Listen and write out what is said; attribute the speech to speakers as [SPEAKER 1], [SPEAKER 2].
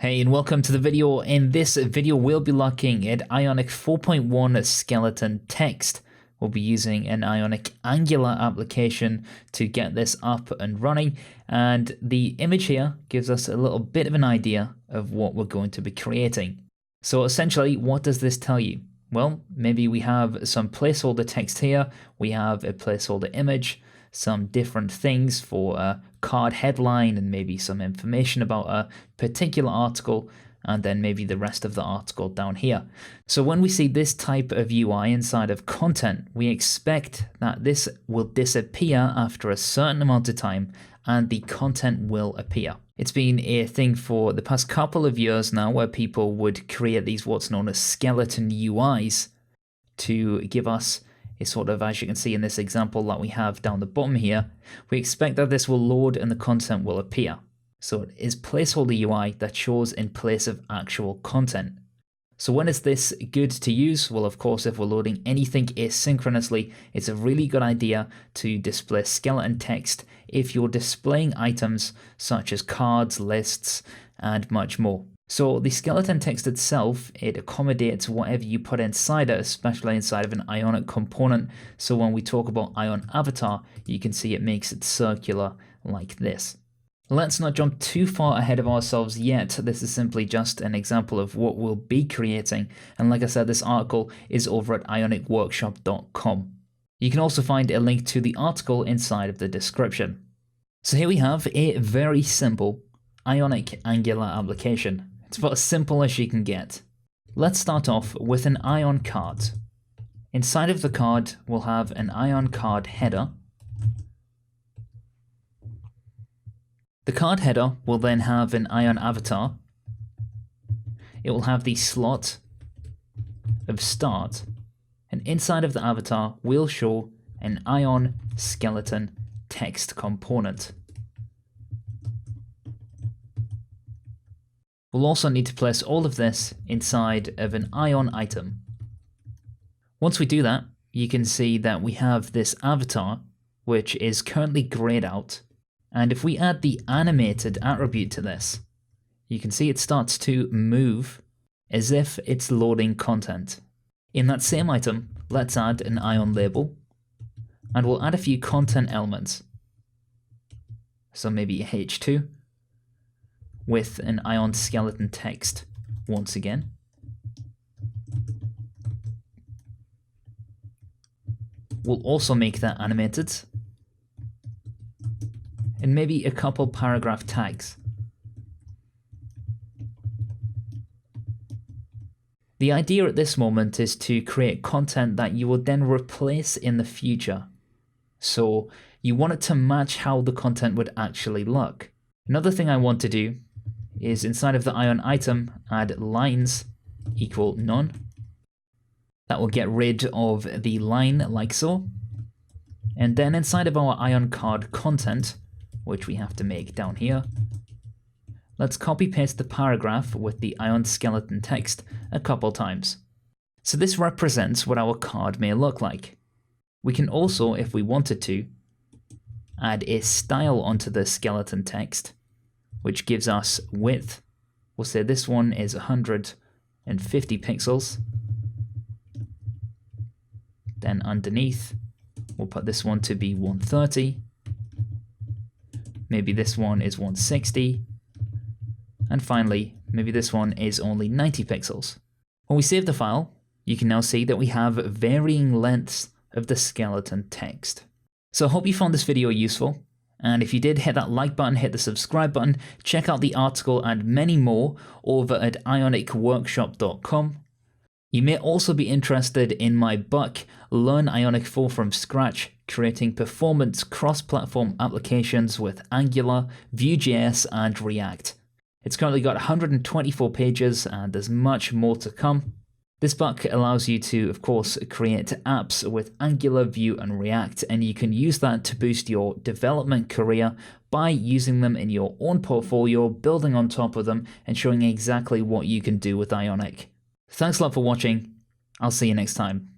[SPEAKER 1] Hey and welcome to the video. In this video we'll be looking at Ionic 4.1 skeleton text. We'll be using an Ionic Angular application to get this up and running, and the image here gives us a little bit of an idea of what we're going to be creating. So essentially, what does this tell you? Well, maybe we have some placeholder text here, we have a placeholder image, some different things for a card headline and maybe some information about a particular article, and then maybe the rest of the article down here. So when we see this type of UI inside of content, we expect that this will disappear after a certain amount of time and the content will appear. It's been a thing for the past couple of years now where people would create these what's known as skeleton UIs to give us a sort of, as you can see in this example that we have down the bottom here, we expect that this will load and the content will appear. So it is placeholder UI that shows in place of actual content. So when is this good to use? Well, of course, if we're loading anything asynchronously, it's a really good idea to display skeleton text if you're displaying items such as cards, lists, and much more. So the skeleton text itself, it accommodates whatever you put inside it, especially inside of an Ionic component. So when we talk about Ion Avatar, you can see it makes it circular like this. Let's not jump too far ahead of ourselves yet. This is simply just an example of what we'll be creating. And like I said, this article is over at ionicworkshop.com. You can also find a link to the article inside of the description. So here we have a very simple Ionic Angular application. It's about as simple as you can get. Let's start off with an Ion card. Inside of the card, we'll have an Ion card header. The card header will then have an Ion avatar. It will have the slot of start, and inside of the avatar, we'll show an Ion skeleton text component. We'll also need to place all of this inside of an Ion item. Once we do that, you can see that we have this avatar, which is currently grayed out. And if we add the animated attribute to this, you can see it starts to move as if it's loading content. In that same item, let's add an Ion label, and we'll add a few content elements. So maybe a H2. With an Ion skeleton text once again. We'll also make that animated. And maybe a couple paragraph tags. The idea at this moment is to create content that you will then replace in the future. So you want it to match how the content would actually look. Another thing I want to do is inside of the Ion item, add lines equal none. That will get rid of the line like so. And then inside of our Ion card content, which we have to make down here, let's copy paste the paragraph with the Ion skeleton text a couple times. So this represents what our card may look like. We can also, if we wanted to, add a style onto the skeleton text, which gives us width. We'll say this one is 150 pixels. Then underneath, we'll put this one to be 130. Maybe this one is 160. And finally, maybe this one is only 90 pixels. When we save the file, you can now see that we have varying lengths of the skeleton text. So I hope you found this video useful. And if you did, hit that like button, hit the subscribe button, check out the article and many more over at ionicworkshop.com. You may also be interested in my book, Learn Ionic 4 from Scratch, creating performance cross-platform applications with Angular, Vue.js, and React. It's currently got 124 pages and there's much more to come. This book allows you to, of course, create apps with Angular, Vue, and React, and you can use that to boost your development career by using them in your own portfolio, building on top of them, and showing exactly what you can do with Ionic. Thanks a lot for watching. I'll see you next time.